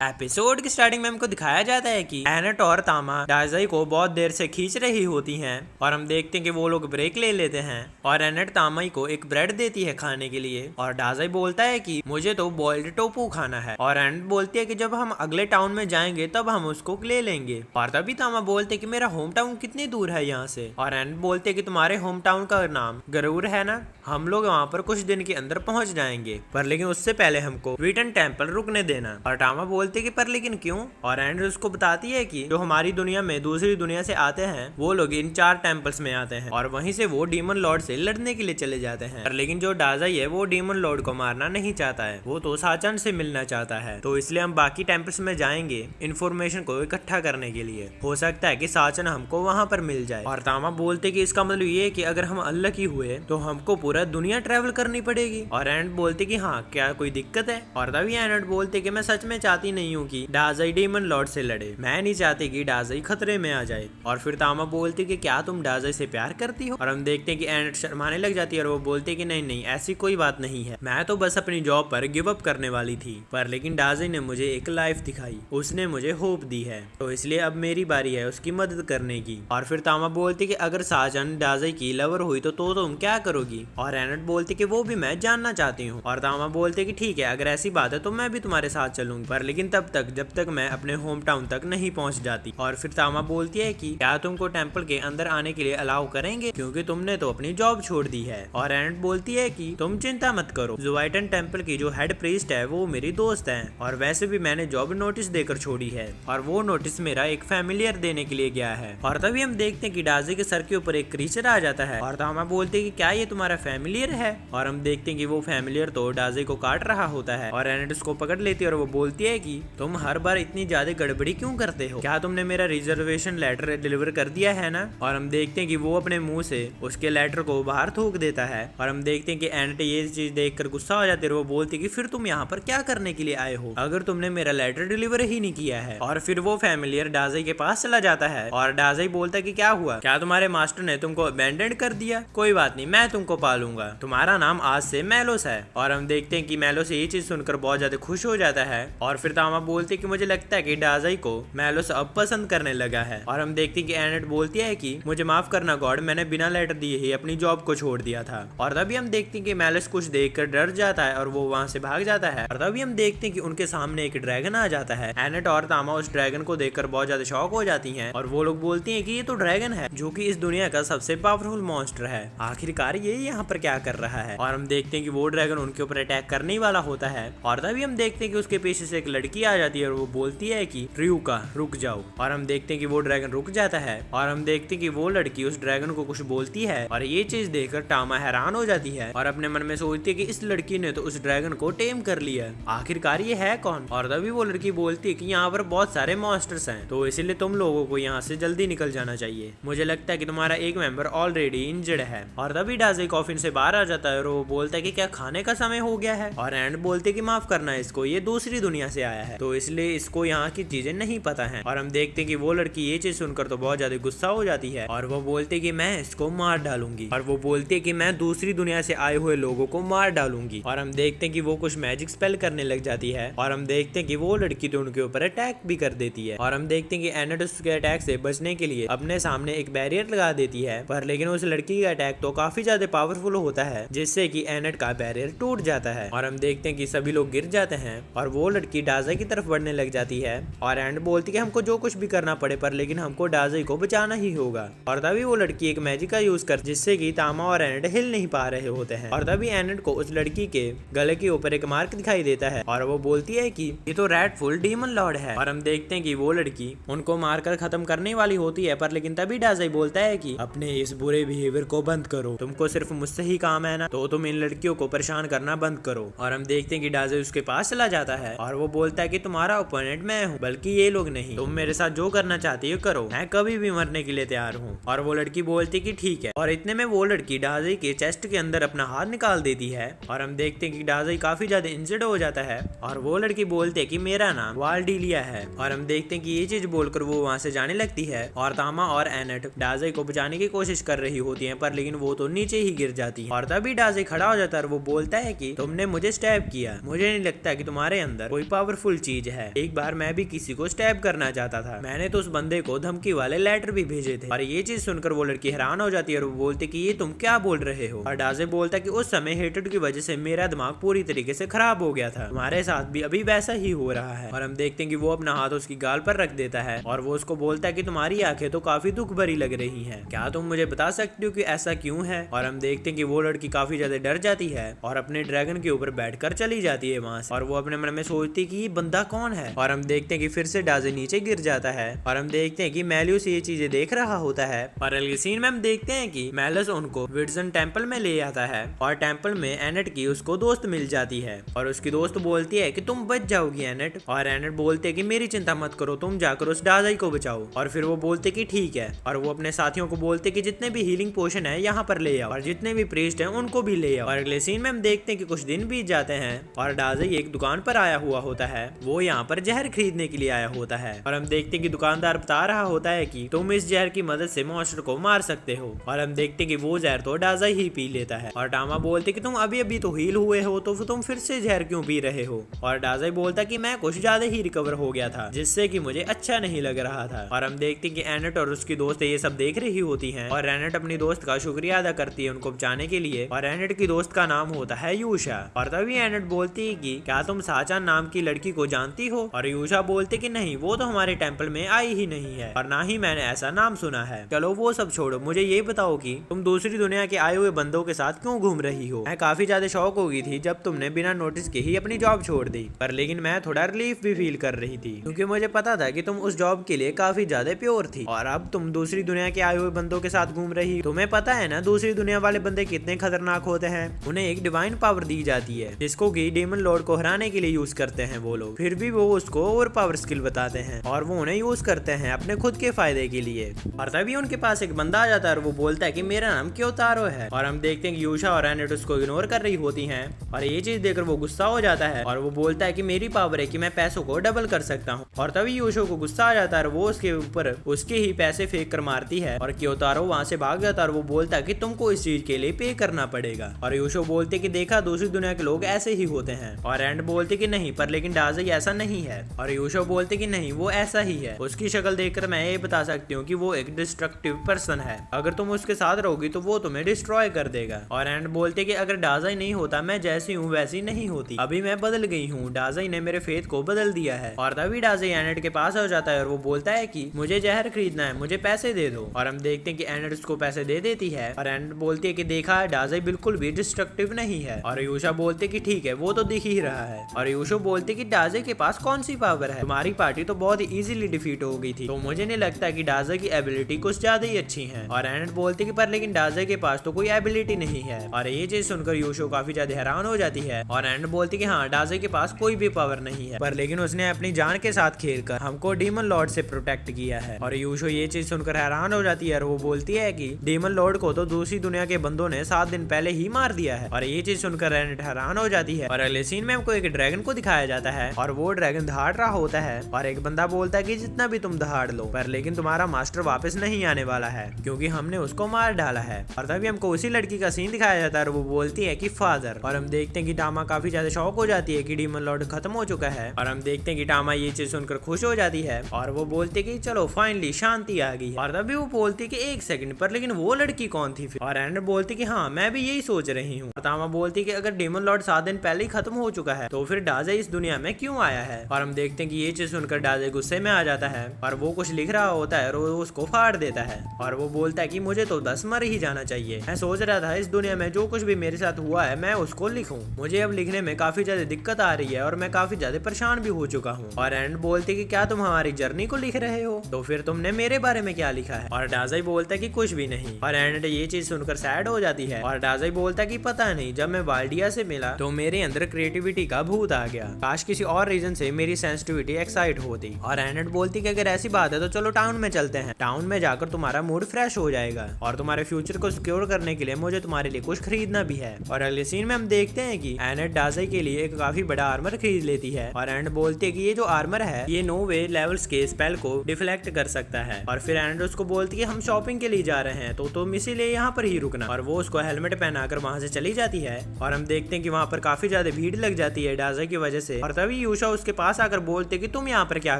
Episode की starting में हमको दिखाया जाता है कि एनेट और तामा डाजाई को बहुत देर से खींच रही होती हैं और हम देखते हैं कि वो लोग ब्रेक ले लेते हैं और एनेट तामाई को एक ब्रेड देती है खाने के लिए और डाजाई बोलता है कि मुझे तो बॉइल्ड टोफू खाना है और एनेट बोलती है कि जब हम अगले टाउन में जाएंगे तब हम उसको ले लेंगे और तभी तामा बोलते कि मेरा होम टाउन कितनी दूर है यहाँ से और एनेट बोलते कि तुम्हारे होम टाउन का नाम गरूर है ना, हम लोग वहाँ पर कुछ दिन के अंदर पहुँच जाएंगे पर लेकिन उससे पहले हमको वीटन टेम्पल रुकने देना और तामा बोलते कि पर लेकिन क्यों और एंड्र उसको बताती है कि जो हमारी दुनिया में दूसरी दुनिया से आते हैं वो लोग इन 4 टेम्पल्स में आते हैं और वहीं से वो डीमन लॉर्ड से लड़ने के लिए चले जाते हैं पर लेकिन जो डाजाई है वो डीमन लॉर्ड को मारना नहीं चाहता है, वो तो साचन से मिलना चाहता है। तो इसलिए हम बाकी टेम्पल्स में जाएंगे इन्फॉर्मेशन को इकट्ठा करने के लिए, हो सकता है कि साचन हमको वहाँ पर मिल जाए। और तामा बोलते कि इसका मतलब ये है कि अगर हम अनलकी हुए तो हमको पूरा दुनिया ट्रेवल करनी पड़ेगी और एंड बोलते कि हाँ क्या कोई दिक्कत है और तभी एंड बोलते कि मैं सच में चाहती नहीं हूँ कि डाजाई डीमन लॉर्ड से लड़े, मैं नहीं चाहती कि डाजाई खतरे में आ जाए। और फिर तामा बोलती कि क्या तुम डाजाई से प्यार करती हो और हम देखते हैं कि एनेट शर्माने लग जाती है और वो बोलती कि नहीं नहीं ऐसी कोई बात नहीं है, मैं तो बस अपनी जॉब पर गिव अप करने वाली थी पर लेकिन डाजाई ने मुझे एक लाइफ दिखाई, उसने मुझे होप दी है तो इसलिए अब मेरी बारी है उसकी मदद करने की। और फिर तामा बोलती कि अगर साजन डाजाई की लवर हुई तो तुम क्या करोगी और एनेट बोलती कि वो भी मैं जानना चाहती हूँ और तामा बोलते कि ठीक है अगर ऐसी बात है तो मैं भी तुम्हारे साथ चलूंगी पर लेकिन तब तक जब तक मैं अपने होम टाउन तक नहीं पहुंच जाती। और फिर तामा बोलती है कि क्या तुमको टेंपल के अंदर आने के लिए अलाउ करेंगे क्योंकि तुमने तो अपनी जॉब छोड़ दी है। और एनेट बोलती है कि तुम चिंता मत करो, जुवाइटन टेंपल की जो हेड प्रीस्ट है वो मेरी दोस्त है और वैसे भी मैंने जॉब नोटिस देकर छोड़ी है और वो नोटिस मेरा एक फैमिलियर देने के लिए गया है। और तभी हम देखते हैं कि डाजी के सर के ऊपर एक क्रीचर आ जाता है और तामा बोलते हैं कि क्या ये तुम्हारा फैमिलियर है और हम देखते हैं कि वो फैमिलियर तो डाजी को काट रहा होता है और एनेट उसको पकड़ लेती है और वो बोलती है कि तुम हर बार इतनी ज्यादा गड़बड़ी क्यों करते हो, क्या तुमने मेरा रिजर्वेशन लेटर डिलीवर कर दिया है ना। और हम देखते हैं कि वो अपने मुंह से उसके लेटर को बाहर थूक देता है और हम देखते हैं कि एनेट ये चीज देखकर गुस्सा हो जाती है और वो बोलती है कि फिर तुम यहाँ पर क्या करने के लिए आए हो अगर तुमने मेरा लेटर डिलीवर ही नहीं किया है। और फिर वो फैमिलियर डाजाई के पास चला जाता है और डाजाई बोलता है कि क्या हुआ, क्या तुम्हारे मास्टर ने तुमको अबैंडन कर दिया, कोई बात नहीं मैं तुमको पालूंगा, तुम्हारा नाम आज से मेलोस है। और हम देखते हैं कि मेलोस ये चीज सुनकर बहुत ज्यादा खुश हो जाता है और फिर तामा बोलती है कि मुझे लगता है कि डाजाई को मेलोस अब पसंद करने लगा है। और हम देखते हैं कि एनेट बोलती है कि मुझे माफ करना गॉड, मैंने बिना लेटर दिए ही अपनी जॉब को छोड़ दिया था। और तभी हम देखते हैं कि मेलोस कुछ देखकर डर जाता है और वो वहां से भाग जाता है। और तभी हम देखते हैं कि उनके सामने एक ड्रैगन आ जाता है। एनेट और तामा उस ड्रैगन को देखकर बहुत ज्यादा शॉक हो जाती हैं और वो लोग बोलती हैं कि ये तो ड्रैगन है जो कि इस दुनिया का सबसे पावरफुल मॉन्स्टर है, आखिरकार ये यहाँ पर क्या कर रहा है। और हम देखते हैं कि वो ड्रैगन उनके ऊपर अटैक करने वाला होता है और तभी हम देखते हैं कि उसके पीछे से एक लड़की आ जाती है और वो बोलती है कि रियुका रुक जाओ। और हम देखते हैं कि वो ड्रैगन रुक जाता है और हम देखते हैं कि वो लड़की उस ड्रैगन को कुछ बोलती है और ये चीज देखकर तामा हैरान हो जाती है और अपने मन में सोचती है कि इस लड़की ने तो उस ड्रैगन को टेम कर लिया, आखिरकार ये है कौन। और तभी वो लड़की बोलती है कि यहाँ पर बहुत सारे मॉन्स्टर्स हैं तो इसीलिए तुम लोगों को यहाँ से जल्दी निकल जाना चाहिए, मुझे लगता है कि तुम्हारा एक मेंबर ऑलरेडी इंजर्ड है। और तभी डाजी कॉफिन से बाहर आ जाता है और वो बोलता है कि क्या खाने का समय हो गया है और एंड बोलते कि माफ करना इसको, ये दूसरी दुनिया से आया है तो इसलिए इसको यहाँ की चीजें नहीं पता है। और हम देखते हैं कि वो लड़की ये चीज सुनकर तो बहुत ज्यादा गुस्सा हो जाती है और वो बोलते कि मैं इसको मार डालूंगी और वो बोलती है कि मैं दूसरी दुनिया से आए हुए लोगों को मार डालूंगी। और हम देखते हैं कि वो कुछ मैजिक स्पेल करने लग जाती है और हम देखते हैं कि वो लड़की तो उनके ऊपर अटैक भी कर देती है। और हम देखते हैं कि एनेट उसके अटैक से बचने के लिए अपने सामने एक बैरियर लगा देती है पर लेकिन उस लड़की का अटैक तो काफी ज्यादा पावरफुल होता है जिससे कि एनेट का बैरियर टूट जाता है। और हम देखते हैं कि सभी लोग गिर जाते हैं और वो लड़की डाजाई की तरफ बढ़ने लग जाती है और एंड बोलती है कि हमको जो कुछ भी करना पड़े पर लेकिन हमको डाजाई को बचाना ही होगा। और तभी वो लड़की एक मैजिक का यूज कर जिससे कि तामा और एनेट हिल नहीं पा रहे होते हैं। और तभी एनेट को उस लड़की के गले के ऊपर एक मार्क दिखाई देता है और वो बोलती है कि ये तो रेडफुल डीमन लॉर्ड है। और हम देखते हैं कि वो लड़की उनको मारकर खत्म करने वाली होती है पर लेकिन तभी डाजाई बोलता है कि अपने इस बुरे बिहेवियर को बंद करो, तुमको सिर्फ मुझसे ही काम है ना, तो तुम इन लड़कियों को परेशान करना बंद करो। और हम देखते हैं कि डाजाई उसके पास चला जाता है और वो बोलता है कि तुम्हारा ओपोनेंट मैं हूँ, बल्कि ये लोग नहीं, तुम मेरे साथ जो करना चाहती हो करो, मैं कभी भी मरने के लिए तैयार हूँ। और वो लड़की बोलती कि ठीक है। और इतने में वो लड़की डाजाई के चेस्ट के अंदर अपना हाथ निकाल देती है और हम देखते हैं कि डाजाई काफी ज्यादा इंजर्ड हो जाता है और वो लड़की बोलती है कि मेरा नाम वाल्डीलिया है। और हम देखते हैं कि ये चीज बोलकर वो वहाँ से जाने लगती है और तामा और एनेट डाजाई को बचाने की कोशिश कर रही होती है पर लेकिन वो तो नीचे ही गिर जाती है। और तभी डाजाई खड़ा हो जाता है और वो बोलता है कि तुमने मुझे स्टैब किया, मुझे नहीं लगता कि तुम्हारे अंदर कोई पावरफुल पावरफुल चीज है। एक बार मैं भी किसी को स्टैब करना चाहता था, मैंने तो उस बंदे को धमकी वाले लेटर भी भेजे थे। और ये चीज सुनकर वो लड़की हैरान हो जाती है और वो बोलती कि ये तुम क्या बोल रहे हो। और डाजे बोलता कि उस समय हेटेड की वजह से मेरा दिमाग पूरी तरीके से खराब हो गया था, तुम्हारे साथ भी अभी वैसा ही हो रहा है। और हम देखते हैं कि वो अपना हाथ उसकी गाल पर रख देता है और वो उसको बोलता है कि तुम्हारी आंखें तो काफी दुख भरी लग रही हैं, क्या तुम मुझे बता सकते हो कि ऐसा क्यों है। और हम देखते हैं कि वो लड़की काफी ज्यादा डर जाती है और अपने ड्रैगन के ऊपर बैठकर चली जाती है वहां से। और वो अपने मन में सोचती है कि ये बंदा कौन है। और हम देखते हैं कि फिर से डाजे नीचे गिर जाता है और हम देखते हैं कि मैल्यूस ये चीजें देख रहा होता है। और अगले सीन में हम देखते हैं कि मैलस उनको विड्सन टेम्पल में ले आता है और टेम्पल में एनेट की उसको दोस्त मिल जाती है और उसकी दोस्त बोलती है कि तुम बच जाओगी एनेट। और एनेट बोलते हैं कि मेरी चिंता मत करो, तुम जाकर उस डाजाई को बचाओ। और फिर वो बोलते कि ठीक है और वो अपने साथियों को बोलते कि जितने भी हीलिंग पोशन है यहाँ पर ले आओ और जितने भी प्रीस्ट हैं उनको भी ले आओ। और अगले सीन में हम देखते हैं कि कुछ दिन बीत जाते हैं और डाजाई एक दुकान पर आया हुआ होता है, वो यहाँ पर जहर खरीदने के लिए आया होता है। और हम देखते हैं कि दुकानदार बता रहा होता है कि तुम इस जहर की मदद से मॉन्स्टर को मार सकते हो। और हम देखते हैं कि वो जहर तो डाजाई ही पी लेता है। और टामा बोलते कि तुम अभी अभी तो हील हुए हो तो तुम फिर से जहर क्यों पी रहे हो। और डाजाई बोलता कि मैं कुछ ज्यादा ही रिकवर हो गया था जिससे कि मुझे अच्छा नहीं लग रहा था। और हम देखते हैं कि एनेट और उसकी दोस्त ये सब देख रही होती हैं और एनेट अपनी दोस्त का शुक्रिया अदा करती है उनको बचाने के लिए। और एनेट की दोस्त का नाम होता है यूशा। और तभी एनेट बोलती है कि क्या तुम साचान नाम की लड़की को जानती हो। और यूशा बोलते कि नहीं, वो तो हमारे टेम्पल में आई ही नहीं है और ना ही मैंने ऐसा नाम सुना है। चलो वो सब छोड़ो, मुझे ये बताओ कि तुम दूसरी दुनिया के आए हुए बंदों के साथ क्यों घूम रही हो। मैं काफी ज्यादा शौक हो गई थी जब तुमने बिना नोटिस के ही अपनी जॉब छोड़ दी, पर लेकिन मैं थोड़ा रिलीफ भी फील कर रही थी क्योंकि मुझे पता था कि तुम उस जॉब के लिए काफी ज्यादा प्योर थी। और अब तुम दूसरी दुनिया के आए हुए बंदों के साथ घूम रही। तुम्हें पता है ना दूसरी दुनिया वाले बंदे कितने खतरनाक होते हैं। उन्हें एक डिवाइन पावर दी जाती है जिसको कि डेमन लॉर्ड को हराने के लिए यूज करते हैं वो लोग, फिर भी वो उसको ओवर पावर स्किल बताते हैं और वो उन्हें यूज करते हैं अपने खुद के फायदे के लिए। और तभी उनके पास एक बंदा आ जाता है और वो बोलता है कि मेरा नाम क्योतारो है। और हम देखते हैं कि यूशा और एनेट उसको इग्नोर कर रही होती हैं और ये चीज देखकर वो गुस्सा हो जाता है और वो बोलता है कि मेरी पावर है कि मैं पैसों को डबल कर सकता हूँ। और तभी यूशो को गुस्सा आ जाता है और वो उसके ऊपर उसके ही पैसे फेंक कर मारती है और क्योतारो वहां से भाग जाता है और वो बोलता है कि तुमको इस चीज के लिए पे करना पड़ेगा। और यूशो बोलते कि देखा दूसरी दुनिया के लोग ऐसे ही होते हैं। और एंड बोलते कि नहीं, पर लेकिन डाजाई ऐसा नहीं है। और यूशो बोलते कि नहीं, वो ऐसा ही है, उसकी शक्ल देखकर मैं ये बता सकती हूँ कि वो एक डिस्ट्रक्टिव पर्सन है, अगर तुम उसके साथ रहोगी तो वो तुम्हें डिस्ट्रॉय कर देगा। और एंड बोलते कि अगर डाजाई नहीं होता मैं जैसी हूँ वैसी नहीं होती, अभी मैं बदल गई हूँ, डाजाई ने मेरे फेथ को बदल दिया है। और तभी डाजाई एनेट के पास आ जाता है और वो बोलता है कि मुझे जहर खरीदना है, मुझे पैसे दे दो। और हम देखते हैं कि एनेट उसको पैसे दे देती है और एनेट बोलती है कि देखा डाजाई बिल्कुल भी डिस्ट्रक्टिव नहीं है। और यूशा बोलते कि ठीक है, वो तो दिख ही रहा है। और यूशो बोलते कि डाजाई के पास कौन सी पावर है, तुम्हारी पार्टी तो बहुत इजीली डिफीट हो गई थी, तो मुझे नहीं लगता कि डाजाई की एबिलिटी कुछ ज्यादा ही अच्छी है। और एनेट बोलती कि पर लेकिन डाजाई के पास तो कोई एबिलिटी नहीं है। और ये चीज सुनकर यूशो काफी ज्यादा हैरान हो जाती है और एनेट बोलती कि हाँ, डाजाई के पास कोई भी पावर नहीं है, पर लेकिन उसने अपनी जान के साथ खेलकर हमको डीमन लॉर्ड से प्रोटेक्ट किया है। और यूशो ये चीज सुनकर हैरान हो जाती है और वो बोलती है कि डीमन लॉर्ड को तो दूसरी दुनिया के बंदों ने 7 दिन पहले ही मार दिया है। और ये चीज सुनकर एनेट हैरान हो जाती है। और अगले सीन में हमको एक ड्रैगन को दिखाया जाता है और वो ड्रैगन दहाड़ रहा होता है और एक बंदा बोलता है कि जितना भी तुम दहाड़ लो, पर लेकिन तुम्हारा मास्टर वापस नहीं आने वाला है क्योंकि हमने उसको मार डाला है। और तभी हमको उसी लड़की का सीन दिखाया जाता है और वो बोलती है कि फादर। और हम देखते हैं कि टामा काफी ज्यादा शौक हो जाती है कि डीमन लॉर्ड खत्म हो चुका है। और हम देखते हैं कि टामा ये चीज सुनकर खुश हो जाती है और वो बोलते कि चलो फाइनली शांति आ गई है। और तभी वो बोलती कि एक सेकंड, पर लेकिन वो लड़की कौन थी फिर। और एंडर बोलती कि हाँ, मैं भी यही सोच रही हूँ। टामा बोलती कि अगर डीमन लॉर्ड 7 दिन पहले ही खत्म हो चुका है तो फिर डाजाई इस दुनिया में क्यों आया है। और हम देखते हैं कि ये चीज सुनकर डाजाई गुस्से में आ जाता है और वो कुछ लिख रहा होता है और वो उसको फाड़ देता है। और वो बोलता है कि मुझे तो 10 मर ही जाना चाहिए, मैं सोच रहा था इस दुनिया में जो कुछ भी मेरे साथ हुआ है मैं उसको लिखूं, मुझे अब लिखने में काफी ज्यादा दिक्कत आ रही है और मैं काफी ज्यादा परेशान भी हो चुका हूँ। और एंड बोलते कि क्या तुम हमारी जर्नी को लिख रहे हो, तो फिर तुमने मेरे बारे में क्या लिखा है। और डाजाई बोलता है कि कुछ भी नहीं। और एंड ये चीज सुनकर सैड हो जाती है और डाजाई बोलता है कि पता नहीं, जब मैं वाल्डिया से मिला तो मेरे अंदर क्रिएटिविटी का भूत आ गया, काश किसी और रीजन से मेरी सेंसिटिविटी एक्साइट होती। और एंड बोलती कि अगर ऐसी बात है तो चलो टाउन में चलते हैं, टाउन में जाकर तुम्हारा मूड फ्रेश हो जाएगा और तुम्हारे फ्यूचर को सिक्योर करने के लिए मुझे तुम्हारे लिए कुछ खरीदना भी है। और अगले सीन में हम देखते हैं कि एनेट डाजाई के लिए एक काफी बड़ा आर्मर खरीद लेती है और एंड बोलती है कि ये जो आर्मर है ये 9 वे लेवल्स के स्पेल को डिफ्लेक्ट कर सकता है। और फिर एंड उसको बोलती है हम शॉपिंग के लिए जा रहे हैं तो तुम इसीलिए यहाँ पर ही रुकना। और वो उसको हेलमेट पहनाकर वहां से चली जाती है और हम देखते हैं कि वहाँ पर काफी ज्यादा भीड़ लग जाती है डाजाई की वजह से। और तभी तभी यूशा उसके पास आकर बोलते कि तुम यहाँ पर क्या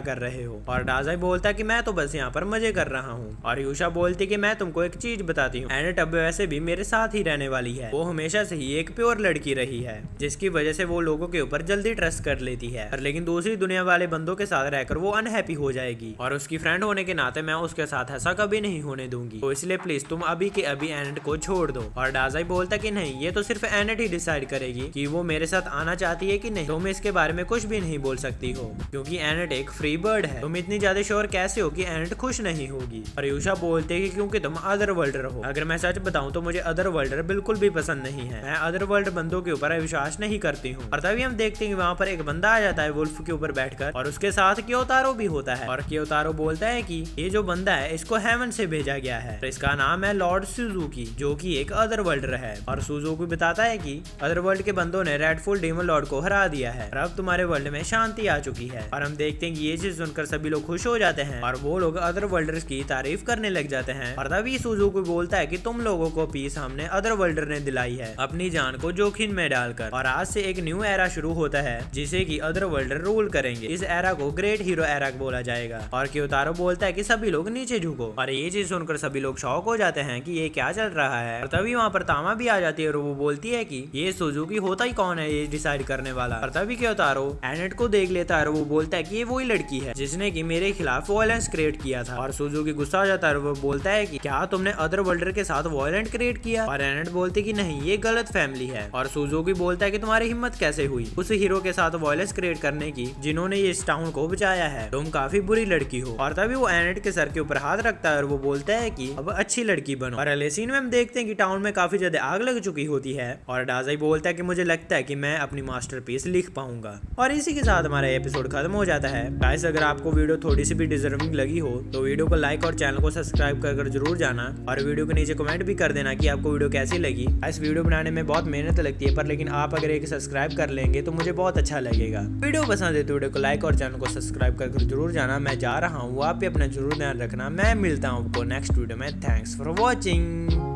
कर रहे हो, और डाजाई बोलता कि मैं तो बस यहाँ पर मजे कर रहा हूँ। और यूशा बोलती कि मैं तुमको एक चीज बताती हूँ, एनेट अब वैसे भी मेरे साथ ही रहने वाली है। वो हमेशा से ही एक प्योर लड़की रही है, जिसकी वजह से वो लोगों के ऊपर जल्दी ट्रस्ट कर लेती है, लेकिन दूसरी दुनिया वाले बंदों के साथ रहकर वो अनहैप्पी हो जाएगी, और उसकी फ्रेंड होने के नाते मैं उसके साथ ऐसा कभी नहीं होने दूंगी। तो इसलिए प्लीज तुम अभी के अभी एनेट को छोड़ दो। और डाजाई बोलता कि नहीं, ये तो सिर्फ एनेट ही डिसाइड करेगी कि वो मेरे साथ आना चाहती है कि नहीं, तुम इसके बारे में कुछ भी नहीं बोल सकती हो, क्योंकि एनेट एक फ्री बर्ड है। तुम इतनी ज्यादा श्योर कैसे हो कि एनेट खुश नहीं होगी? और यूशा बोलते कि क्योंकि तुम अदर वर्ल्डर हो। अगर मैं सच बताऊं तो मुझे अदर वर्ल्डर बिल्कुल भी पसंद नहीं है, मैं अदर वर्ल्ड बंदों के ऊपर विश्वास नहीं करती हूँ। और तभी हम देखते हैं कि वहाँ पर एक बंदा आ जाता है वुल्फ के ऊपर बैठकर, और उसके साथ क्योतारो भी होता है। और क्योतारो बोलता है कि ये जो बंदा है इसको हेवन से भेजा गया है, तो इसका नाम है लॉर्ड सुजुकी, जो कि एक अदर वर्ल्डर है। और सुजुकी बताता है कि अदर वर्ल्ड के बंदों ने रेडफुल डेमन लॉर्ड को हरा दिया है और अब तुम्हारे वर्ल्ड में शांति आ चुकी है। और हम देखते हैं कि ये चीज सुनकर सभी लोग खुश हो जाते हैं और वो लोग अदर वर्ल्डर्स की तारीफ करने लग जाते हैं। और तभी सुजुकी बोलता है कि तुम लोगों को पीस हमने अदर वर्ल्डर ने दिलाई है, अपनी जान को जोखिम में डालकर। और आज से एक न्यू एरा शुरू होता है जिसे कि अदर वर्ल्डर रूल करेंगे। इस एरा को ग्रेट हीरो एरा बोला जाएगा। और क्योतारो बोलता है कि सभी लोग नीचे झुको। और ये चीज सुनकर सभी लोग शॉक हो जाते हैं कि ये क्या चल रहा है। और तभी वहाँ पर तामा भी आ जाती है और वो बोलती है कि ये सुजुकी होता ही कौन है ये डिसाइड करने वाला। और तभी क्योतारो एनेट को देख लेता है और वो बोलता है कि ये वही लड़की है जिसने कि मेरे खिलाफ वायलेंस क्रिएट किया था। और सुजुकी गुस्सा आ जाता है और वो बोलता है कि क्या तुमने अदर वर्ल्डर के साथ वायलेंट क्रिएट किया? और एनेट बोलती कि नहीं, ये गलत फैमिली है। और सुजुकी बोलता है कि तुम्हारी हिम्मत कैसे हुई उस हीरो के साथ वायलेंस क्रिएट करने की जिन्होंने ये इस टाउन को बचाया है, तुम काफी बुरी लड़की हो। और तभी वो एनेट के सर के ऊपर हाथ रखता है और वो बोलता है कि अब अच्छी लड़की बनो। और अगले सीन में हम देखते हैं कि टाउन में काफी ज्यादा आग लग चुकी होती है और डाजाई बोलता है कि मुझे लगता है कि मैं अपनी मास्टरपीस लिख पाऊंगा। और इसी के साथ हमारा एपिसोड खत्म हो जाता है। गाइस, अगर आपको वीडियो थोड़ी सी भी डिजर्विंग लगी हो तो वीडियो को लाइक और चैनल को सब्सक्राइब कर जरूर जाना, और वीडियो के नीचे कमेंट भी कर देना कि आपको वीडियो कैसी लगी। इस वीडियो बनाने में बहुत मेहनत लगती है, पर लेकिन आप अगर एक सब्सक्राइब कर लेंगे तो मुझे बहुत अच्छा लगेगा। वीडियो पसंद है तो वीडियो को लाइक और चैनल को सब्सक्राइब कर जरूर जाना। मैं जा रहा हूँ, आप भी अपना जरूर ध्यान रखना। मैं मिलता हूँ आपको नेक्स्ट वीडियो में। Thanks for watching.